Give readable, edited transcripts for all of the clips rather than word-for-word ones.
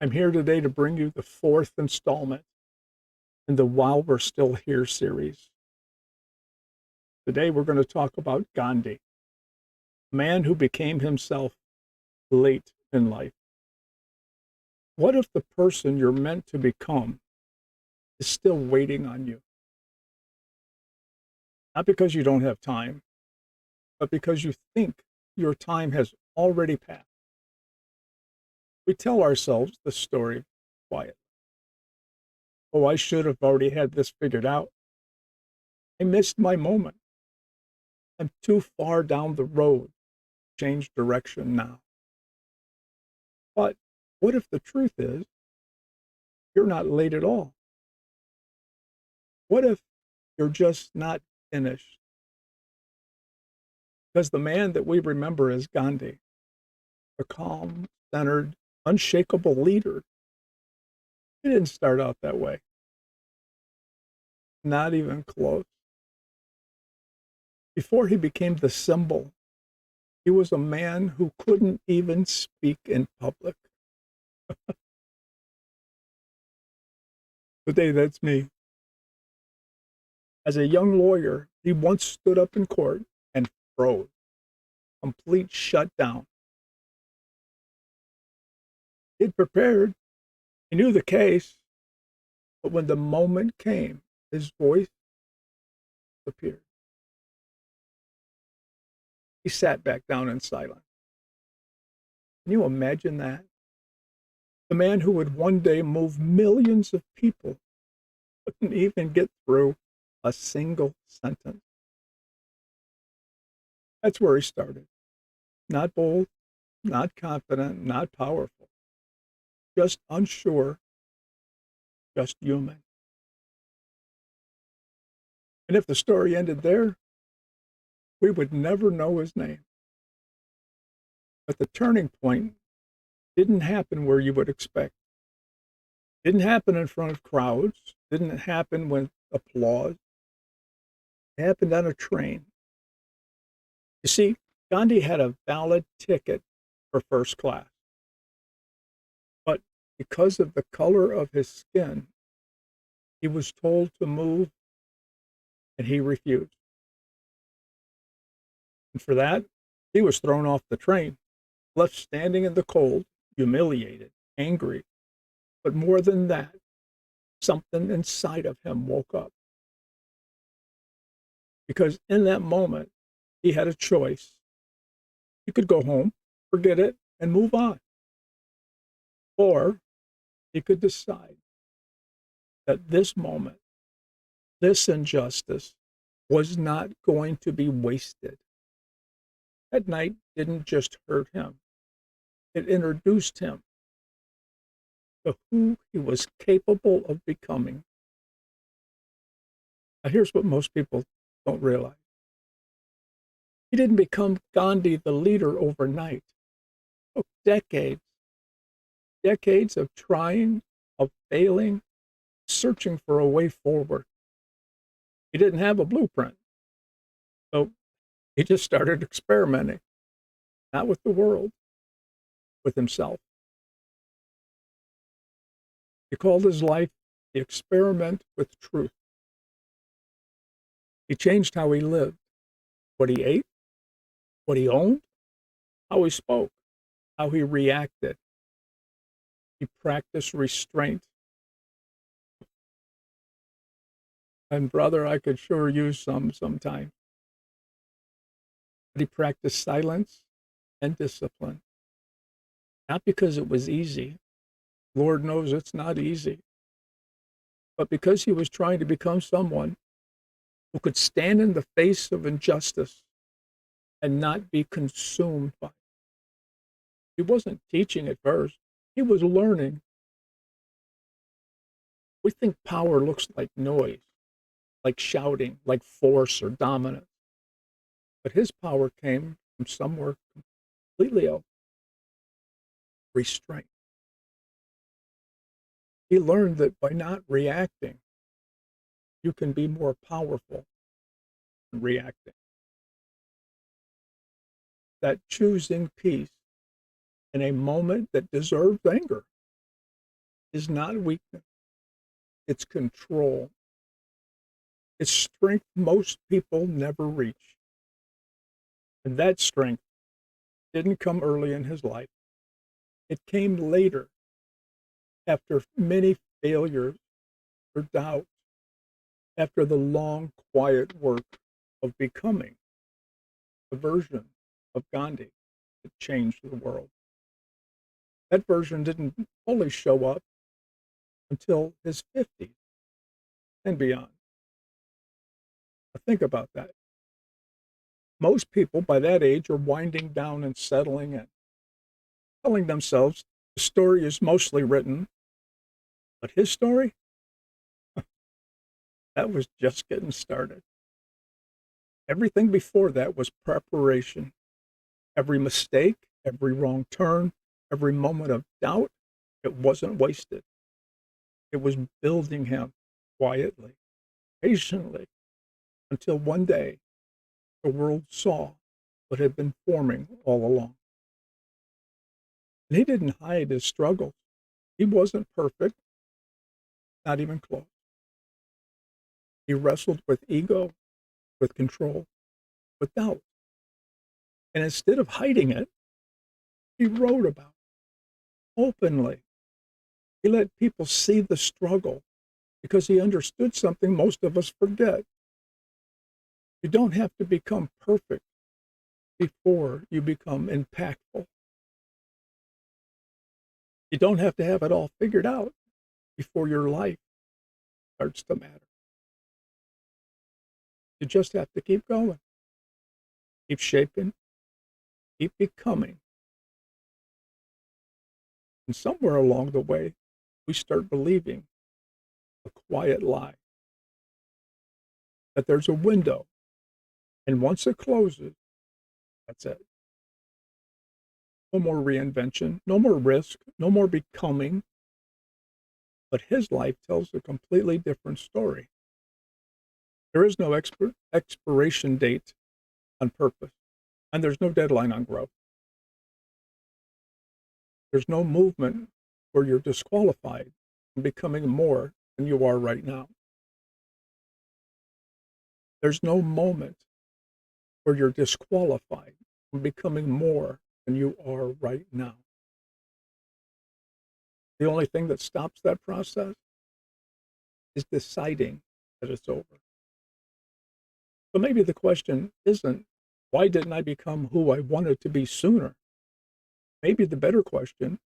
I'm here today to bring you the fourth installment in the While We're Still Here series. Today we're going to talk about Gandhi, a man who became himself late in life. What if the person you're meant to become is still waiting on you? Not because you don't have time, but because you think your time has already passed. We tell ourselves the story quietly. Oh, I should have already had this figured out. I missed my moment. I'm too far down the road to change direction now. But what if the truth is you're not late at all? What if you're just not finished? Because the man that we remember as Gandhi, a calm, centered, unshakable leader, he didn't start out that way. Not even close. Before he became the symbol, he was a man who couldn't even speak in public. Today, that's me. As a young lawyer, he once stood up in court and froze, complete shutdown. He'd prepared, he knew the case, but when the moment came, his voice appeared. He sat back down in silence. Can you imagine that? The man who would one day move millions of people couldn't even get through a single sentence. That's where he started. Not bold, not confident, not powerful, just unsure, just human. And if the story ended there, we would never know his name. But the turning point didn't happen where you would expect. Didn't happen in front of crowds. Didn't happen with applause. It happened on a train. You see, Gandhi had a valid ticket for first class, but because of the color of his skin, he was told to move and he refused. And for that, he was thrown off the train, left standing in the cold, humiliated, angry. But more than that, something inside of him woke up. Because in that moment, he had a choice. He could go home, forget it, and move on. Or he could decide that this moment, this injustice, was not going to be wasted. That night didn't just hurt him, it introduced him to who he was capable of becoming. Now, here's what most people don't realize. He didn't become Gandhi the leader overnight. It took decades, decades of trying, of failing, searching for a way forward. He didn't have a blueprint. So he just started experimenting, not with the world, with himself. He called his life the experiment with truth. He changed how he lived, what he ate, what he owned, how he spoke, how he reacted. He practiced restraint. And brother, I could sure use some sometime. But he practiced silence and discipline. Not because it was easy. Lord knows it's not easy. But because he was trying to become someone who could stand in the face of injustice and not be consumed by it. He wasn't teaching at first, he was learning. We think power looks like noise, like shouting, like force or dominance. But his power came from somewhere completely else, restraint. He learned that by not reacting, you can be more powerful than reacting. That choosing peace in a moment that deserves anger is not weakness, it's control. It's strength most people never reach. And that strength didn't come early in his life. It came later, after many failures or doubts, after the long, quiet work of becoming the version of Gandhi that changed the world. That version didn't fully show up until his 50s and beyond. Now think about that. Most people by that age are winding down and settling in, telling themselves the story is mostly written, but his story, that was just getting started. Everything before that was preparation. Every mistake, every wrong turn, every moment of doubt, it wasn't wasted. It was building him quietly, patiently, until one day the world saw what had been forming all along. And he didn't hide his struggles. He wasn't perfect, not even close. He wrestled with ego, with control, with doubt. And instead of hiding it, he wrote about it openly. He let people see the struggle because he understood something most of us forget. You don't have to become perfect before you become impactful. You don't have to have it all figured out before your life starts to matter. You just have to keep going, keep shaping, keep becoming. And somewhere along the way, we start believing a quiet lie that there's a window, and once it closes, that's it. No more reinvention, no more risk, no more becoming. But his life tells a completely different story. There is no expiration date on purpose, and there's no deadline on growth. There's no movement where you're disqualified from becoming more than you are right now. There's no moment where you're disqualified from becoming more than you are right now. The only thing that stops that process is deciding that it's over. So maybe the question isn't, why didn't I become who I wanted to be sooner? Maybe the better question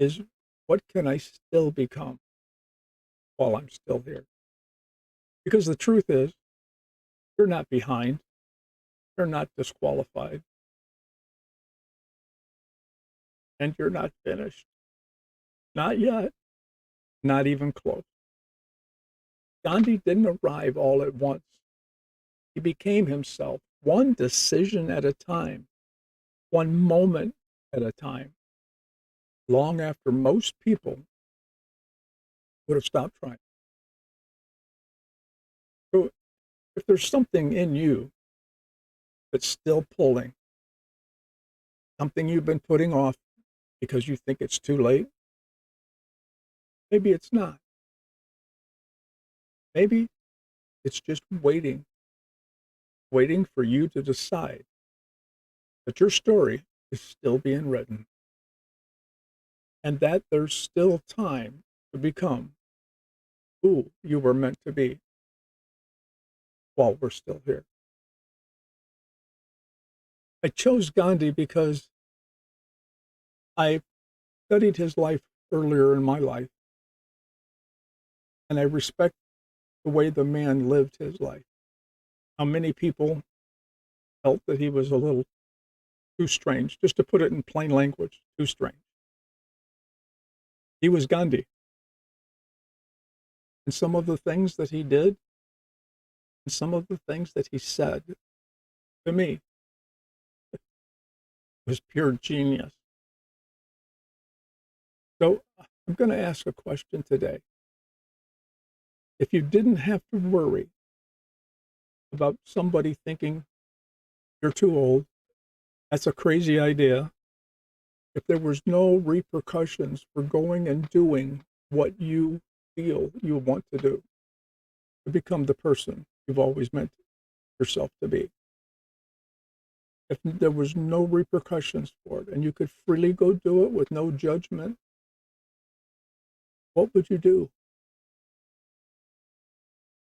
is, what can I still become while I'm still here? Because the truth is, you're not behind, you're not disqualified, and you're not finished. Not yet, not even close. Gandhi didn't arrive all at once. He became himself, one decision at a time, one moment at a time, long after most people would have stopped trying. So if there's something in you that's still pulling, something you've been putting off because you think it's too late, maybe it's not. Maybe it's just waiting for you to decide that your story is still being written and that there's still time to become who you were meant to be while we're still here. I chose Gandhi because I studied his life earlier in my life, and I respect the way the man lived his life. How many people felt that he was a little too strange, just to put it in plain language, too strange. He was Gandhi. And some of the things that he did, and some of the things that he said, to me, was pure genius. So I'm going to ask a question today. If you didn't have to worry about somebody thinking you're too old, that's a crazy idea, If there was no repercussions for going and doing what you feel you want to do, to become the person you've always meant yourself to be. If there was no repercussions for it and you could freely go do it with no judgment, what would you do?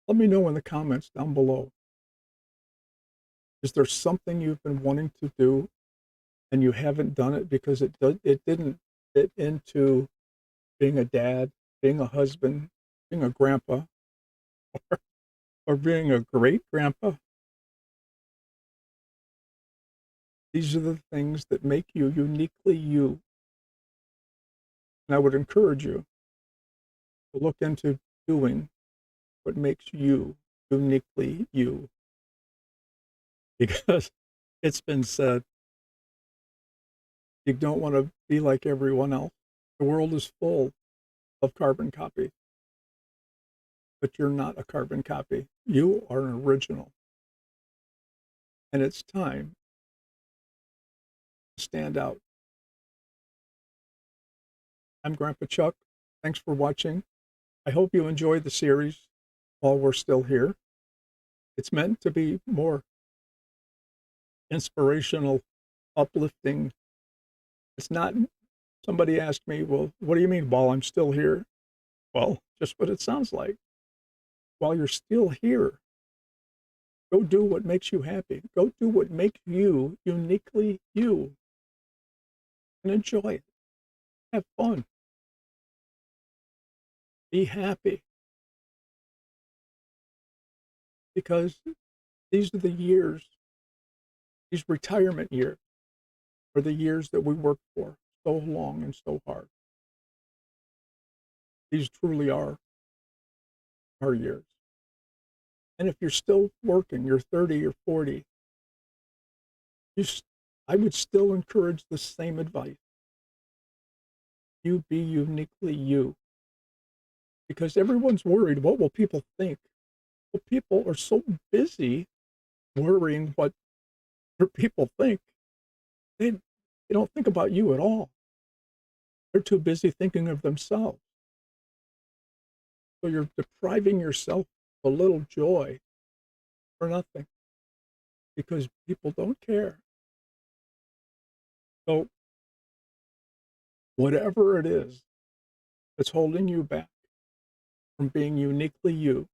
Let me know in the comments down below. Is there something you've been wanting to do and you haven't done it because it didn't fit into being a dad, being a husband, being a grandpa, or, or being a great grandpa? These are the things that make you uniquely you. And I would encourage you to look into doing what makes you uniquely you. Because it's been said, you don't want to be like everyone else. The world is full of carbon copies, but you're not a carbon copy. You are an original. And it's time to stand out. I'm Grandpa Chuck. Thanks for watching. I hope you enjoyed the series while we're still here. It's meant to be more inspirational, uplifting. It's not, somebody asked me, well, what do you mean while I'm still here? Well, just what it sounds like. While you're still here, go do what makes you happy. Go do what makes you uniquely you and enjoy it. Have fun. Be happy. Because these are the years, these retirement years are the years that we work for so long and so hard. These truly are our years. And if you're still working, you're 30 or 40, I would still encourage the same advice. You be uniquely you. Because everyone's worried, what will people think? Well, people are so busy worrying what their people think. They don't think about you at all. They're too busy thinking of themselves. So you're depriving yourself of a little joy for nothing because people don't care. So whatever it is that's holding you back from being uniquely you,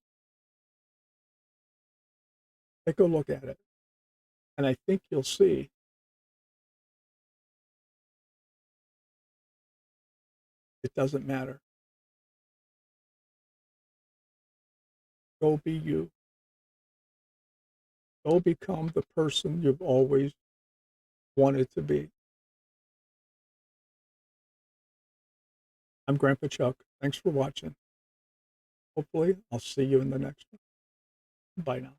take a look at it. And I think you'll see it doesn't matter. Go be you. Go become the person you've always wanted to be. I'm Grandpa Chuck. Thanks for watching. Hopefully, I'll see you in the next one. Bye now.